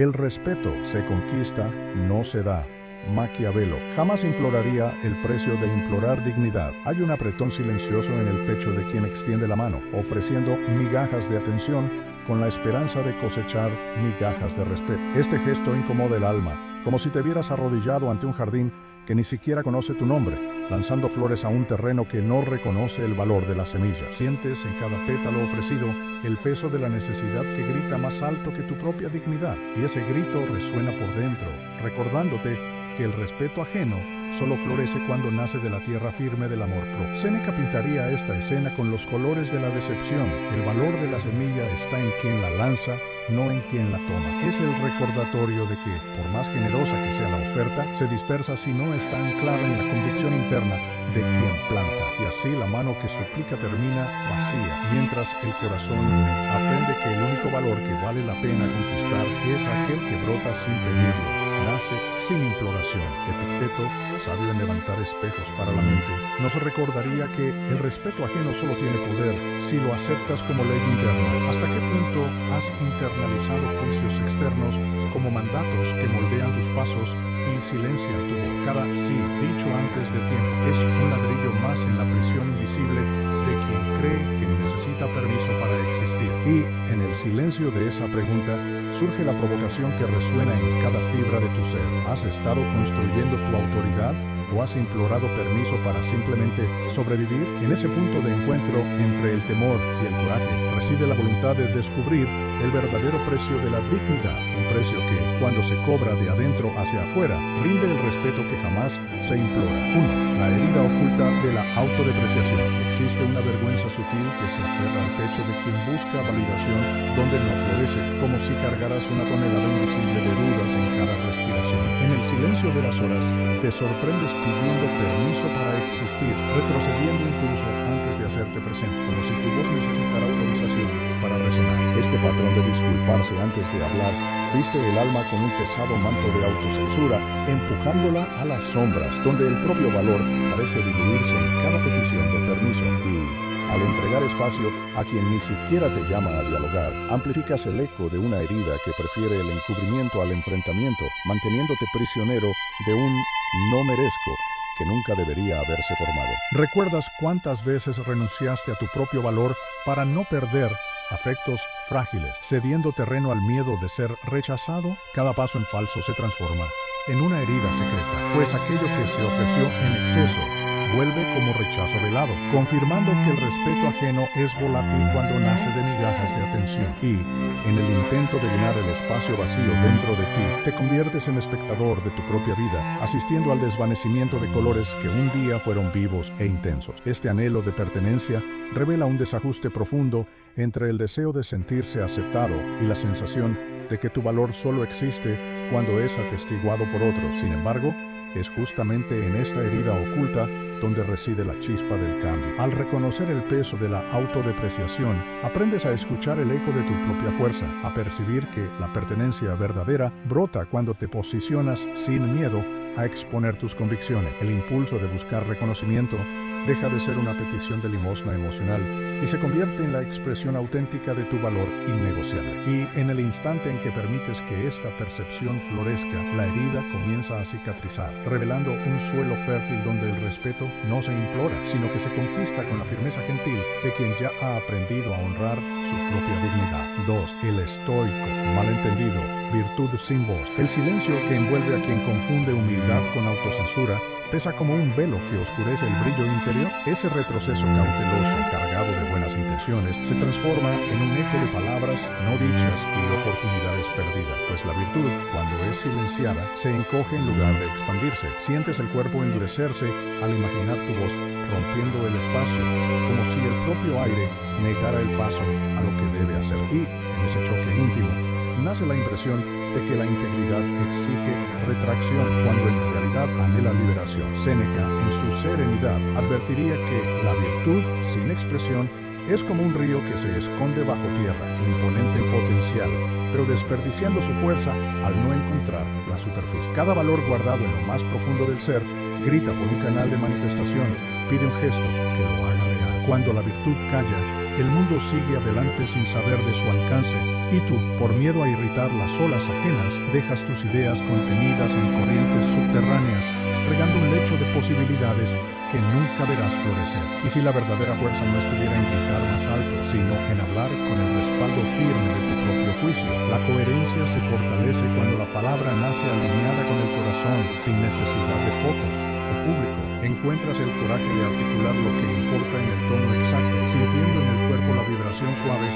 El respeto se conquista, no se da. Maquiavelo jamás imploraría el precio de implorar dignidad. Hay un apretón silencioso en el pecho de quien extiende la mano, ofreciendo migajas de atención con la esperanza de cosechar migajas de respeto. Este gesto incomoda el alma, como si te vieras arrodillado ante un jardín que ni siquiera conoce tu nombre, lanzando flores a un terreno que no reconoce el valor de la semilla. Sientes en cada pétalo ofrecido el peso de la necesidad que grita más alto que tu propia dignidad, y ese grito resuena por dentro, recordándote que el respeto ajeno solo florece cuando nace de la tierra firme del amor propio. Séneca pintaría esta escena con los colores de la decepción. El valor de la semilla está en quien la lanza, no en quien la toma. Es el recordatorio de que, por más generosa que sea la oferta, se dispersa si no está anclada en la convicción interna de quien planta. Y así la mano que suplica termina vacía, mientras el corazón aprende que el único valor que vale la pena conquistar es aquel que brota sin pedirlo, nace sin imploración. Epicteto, sabio en levantar espejos para la mente, nos recordaría que el respeto ajeno solo tiene poder si lo aceptas como ley interna. ¿Hasta qué punto has internalizado juicios externos como mandatos que moldean tus pasos y silencian tu voz? Cada sí dicho antes de tiempo es un ladrillo más en la prisión invisible de quien cree que necesita permiso para existir. Y en el silencio de esa pregunta surge la provocación que resuena en cada fibra de tu ser. ¿Has estado construyendo tu autoridad o has implorado permiso para simplemente sobrevivir? En ese punto de encuentro entre el temor y el coraje reside la voluntad de descubrir el verdadero precio de la dignidad, un precio que, cuando se cobra de adentro hacia afuera, rinde el respeto que jamás se implora. 1. La herida oculta de la autodepreciación. Existe una vergüenza sutil que se aferra al pecho de quien busca validación donde no florece, como si cargaras una tonelada invisible de dudas en cada respiración. En el silencio de las horas, te sorprendes pidiendo permiso para existir, retrocediendo incluso antes de hacerte presente, como si tu voz necesitara autorización para resonar. Este patrón de disculparse antes de hablar viste el alma con un pesado manto de autocensura, empujándola a las sombras, donde el propio valor parece diluirse en cada petición de permiso. Y, al entregar espacio a quien ni siquiera te llama a dialogar, amplificas el eco de una herida que prefiere el encubrimiento al enfrentamiento, manteniéndote prisionero de un no merezco que nunca debería haberse formado. ¿Recuerdas cuántas veces renunciaste a tu propio valor para no perder afectos frágiles, cediendo terreno al miedo de ser rechazado? Cada paso en falso se transforma en una herida secreta, pues aquello que se ofreció en exceso vuelve como rechazo velado, confirmando que el respeto ajeno es volátil cuando nace de migajas de atención. Y, en el intento de llenar el espacio vacío dentro de ti, te conviertes en espectador de tu propia vida, asistiendo al desvanecimiento de colores que un día fueron vivos e intensos. Este anhelo de pertenencia revela un desajuste profundo entre el deseo de sentirse aceptado y la sensación de que tu valor solo existe cuando es atestiguado por otros. Sin embargo, es justamente en esta herida oculta donde reside la chispa del cambio. Al reconocer el peso de la autodepreciación, aprendes a escuchar el eco de tu propia fuerza, a percibir que la pertenencia verdadera brota cuando te posicionas sin miedo a exponer tus convicciones. El impulso de buscar reconocimiento deja de ser una petición de limosna emocional y se convierte en la expresión auténtica de tu valor innegociable. Y en el instante en que permites que esta percepción florezca, la herida comienza a cicatrizar, revelando un suelo fértil donde el respeto no se implora, sino que se conquista con la firmeza gentil de quien ya ha aprendido a honrar su propia dignidad. 2. El estoico, malentendido, virtud sin voz. El silencio que envuelve a quien confunde humildad con autocensura pesa como un velo que oscurece el brillo interior. Ese retroceso cauteloso, cargado de buenas intenciones, se transforma en un eco de palabras no dichas y oportunidades perdidas, pues la virtud, cuando es silenciada, se encoge en lugar de expandirse. Sientes el cuerpo endurecerse al imaginar tu voz rompiendo el espacio, como si el propio aire negara el paso a lo que debe hacer. Y, en ese choque íntimo, nace la impresión de que la integridad exige retracción cuando en realidad anhela liberación. Séneca, en su serenidad, advertiría que la virtud sin expresión es como un río que se esconde bajo tierra, imponente en potencial, pero desperdiciando su fuerza al no encontrar la superficie. Cada valor guardado en lo más profundo del ser grita por un canal de manifestación, pide un gesto que lo haga real. Cuando la virtud calla, el mundo sigue adelante sin saber de su alcance, Y tú, por miedo a irritar las olas ajenas, dejas tus ideas contenidas en corrientes subterráneas, regando un lecho de posibilidades que nunca verás florecer. Y si la verdadera fuerza no estuviera en gritar más alto, sino en hablar con el respaldo firme de tu propio juicio, la coherencia se fortalece cuando la palabra nace alineada con el corazón, sin necesidad de focos o público. Encuentras el coraje de articular lo que importa en el tono exacto, sintiendo en el cuerpo la vibración suave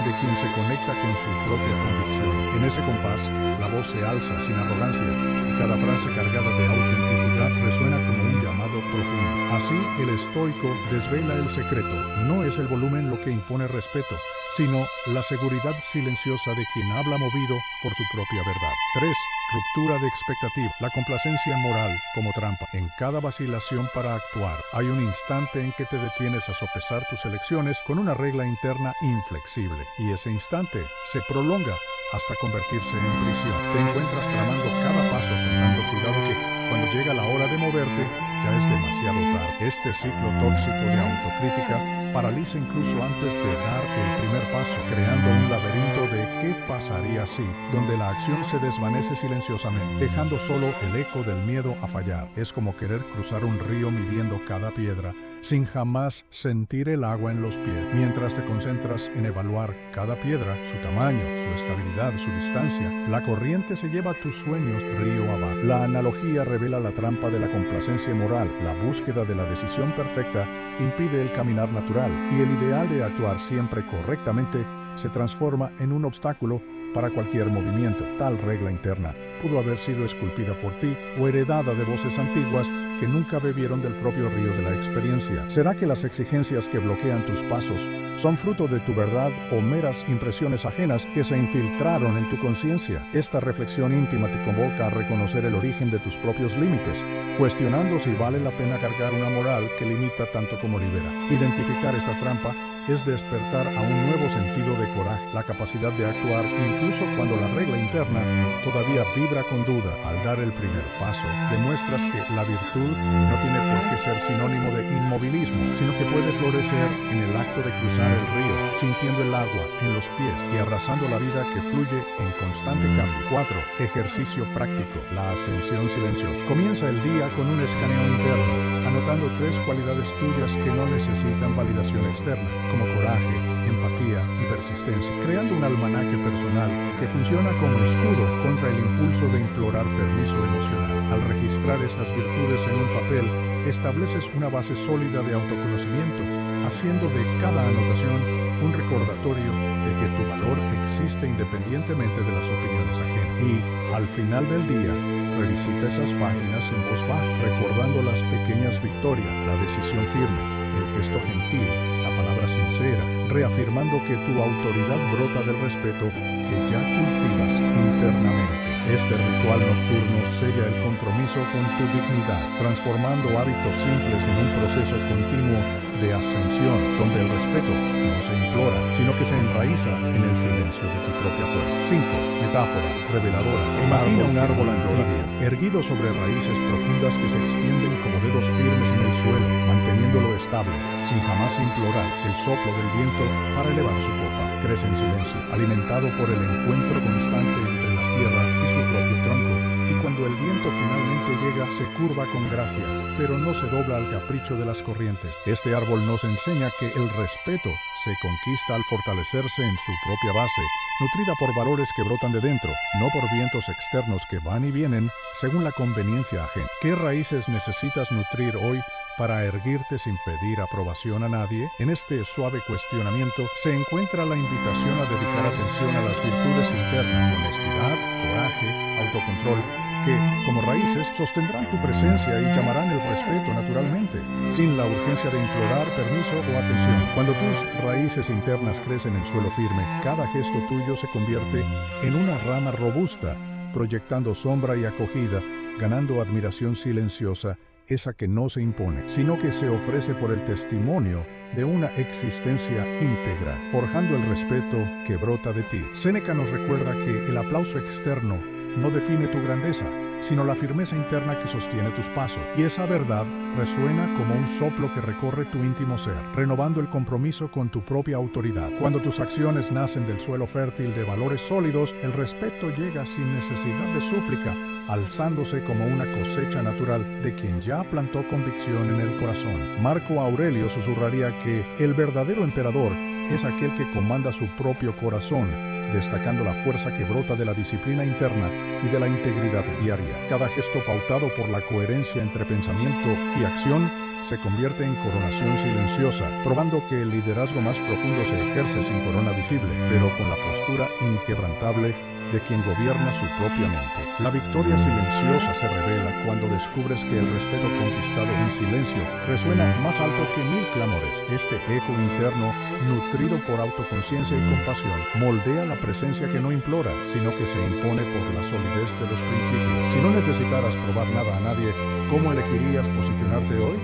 de quien se conecta con su propia convicción. En ese compás, la voz se alza sin arrogancia y cada frase cargada de autenticidad resuena como un llamado profundo. Así, el estoico desvela el secreto. No es el volumen lo que impone respeto, sino la seguridad silenciosa de quien habla movido por su propia verdad. 3. Ruptura de expectativa. La complacencia moral como trampa. En cada vacilación para actuar, hay un instante en que te detienes a sopesar tus elecciones con una regla interna inflexible. Y ese instante se prolonga hasta convertirse en prisión. Te encuentras tramando cada paso con tanto cuidado que, cuando llega la hora de moverte, ya es demasiado tarde. Este ciclo tóxico de autocrítica paraliza incluso antes de dar el primer paso, creando un laberinto de ¿qué pasaría si?, donde la acción se desvanece silenciosamente, dejando solo el eco del miedo a fallar. Es como querer cruzar un río midiendo cada piedra, sin jamás sentir el agua en los pies. Mientras te concentras en evaluar cada piedra, su tamaño, su estabilidad, su distancia, la corriente se lleva tus sueños río abajo. La analogía revela la trampa de la complacencia moral. La búsqueda de la decisión perfecta impide el caminar natural, y el ideal de actuar siempre correctamente se transforma en un obstáculo para cualquier movimiento. Tal regla interna pudo haber sido esculpida por ti o heredada de voces antiguas que nunca bebieron del propio río de la experiencia. ¿Será que las exigencias que bloquean tus pasos son fruto de tu verdad o meras impresiones ajenas que se infiltraron en tu conciencia? Esta reflexión íntima te convoca a reconocer el origen de tus propios límites, cuestionando si vale la pena cargar una moral que limita tanto como libera. Identificar esta trampa es despertar a un nuevo sentido de coraje, la capacidad de actuar incluso cuando la regla interna todavía vibra con duda. Al dar el primer paso, demuestras que la virtud no tiene por qué ser sinónimo de inmovilismo, sino que puede florecer en el acto de cruzar el río, sintiendo el agua en los pies y abrazando la vida que fluye en constante cambio. 4. Ejercicio práctico, la ascensión silenciosa. Comienza el día con un escaneo interno, anotando 3 cualidades tuyas que no necesitan validación externa, como coraje, empatía y persistencia, creando un almanaque personal que funciona como escudo contra el impulso de implorar permiso emocional. Al registrar estas virtudes en un papel, estableces una base sólida de autoconocimiento, haciendo de cada anotación un recordatorio de que tu valor existe independientemente de las opiniones ajenas. Y, al final del día, revisita esas páginas en voz baja, recordando las pequeñas victorias, la decisión firme, el gesto gentil, la palabra sincera, reafirmando que tu autoridad brota del respeto que ya cultivas internamente. Este ritual nocturno sella el compromiso con tu dignidad, transformando hábitos simples en un proceso continuo de ascensión, donde el respeto no se implora, sino que se enraiza en el silencio de tu propia fuerza. 5. Metáfora reveladora. Imagina un árbol antiguo, erguido sobre raíces profundas que se extienden como dedos firmes en el suelo, manteniéndolo estable, sin jamás implorar el soplo del viento para elevar su copa. Crece en silencio, alimentado por el encuentro constante entre la tierra y su propio tronco, y cuando el viento finalmente llega, se curva con gracia, pero no se dobla al capricho de las corrientes. Este árbol nos enseña que el respeto se conquista al fortalecerse en su propia base, nutrida por valores que brotan de dentro, no por vientos externos que van y vienen según la conveniencia ajena. ¿Qué raíces necesitas nutrir hoy para erguirte sin pedir aprobación a nadie? En este suave cuestionamiento se encuentra la invitación a dedicar atención a las virtudes internas, honestidad, coraje, autocontrol, que, como raíces, sostendrán tu presencia y llamarán el respeto naturalmente, sin la urgencia de implorar permiso o atención. Cuando tus raíces internas crecen en suelo firme, cada gesto tuyo se convierte en una rama robusta, proyectando sombra y acogida, ganando admiración silenciosa, esa que no se impone, sino que se ofrece por el testimonio de una existencia íntegra, forjando el respeto que brota de ti. Séneca nos recuerda que el aplauso externo no define tu grandeza, sino la firmeza interna que sostiene tus pasos. Y esa verdad resuena como un soplo que recorre tu íntimo ser, renovando el compromiso con tu propia autoridad. Cuando tus acciones nacen del suelo fértil de valores sólidos, el respeto llega sin necesidad de súplica, alzándose como una cosecha natural de quien ya plantó convicción en el corazón. Marco Aurelio susurraría que el verdadero emperador es aquel que comanda su propio corazón, destacando la fuerza que brota de la disciplina interna y de la integridad diaria. Cada gesto pautado por la coherencia entre pensamiento y acción se convierte en coronación silenciosa, probando que el liderazgo más profundo se ejerce sin corona visible, pero con la postura inquebrantable de quien gobierna su propia mente. La victoria silenciosa se revela cuando descubres que el respeto conquistado en silencio resuena más alto que 1000 clamores. Este eco interno, nutrido por autoconciencia y compasión, moldea la presencia que no implora, sino que se impone por la solidez de los principios. Si no necesitaras probar nada a nadie, ¿cómo elegirías posicionarte hoy?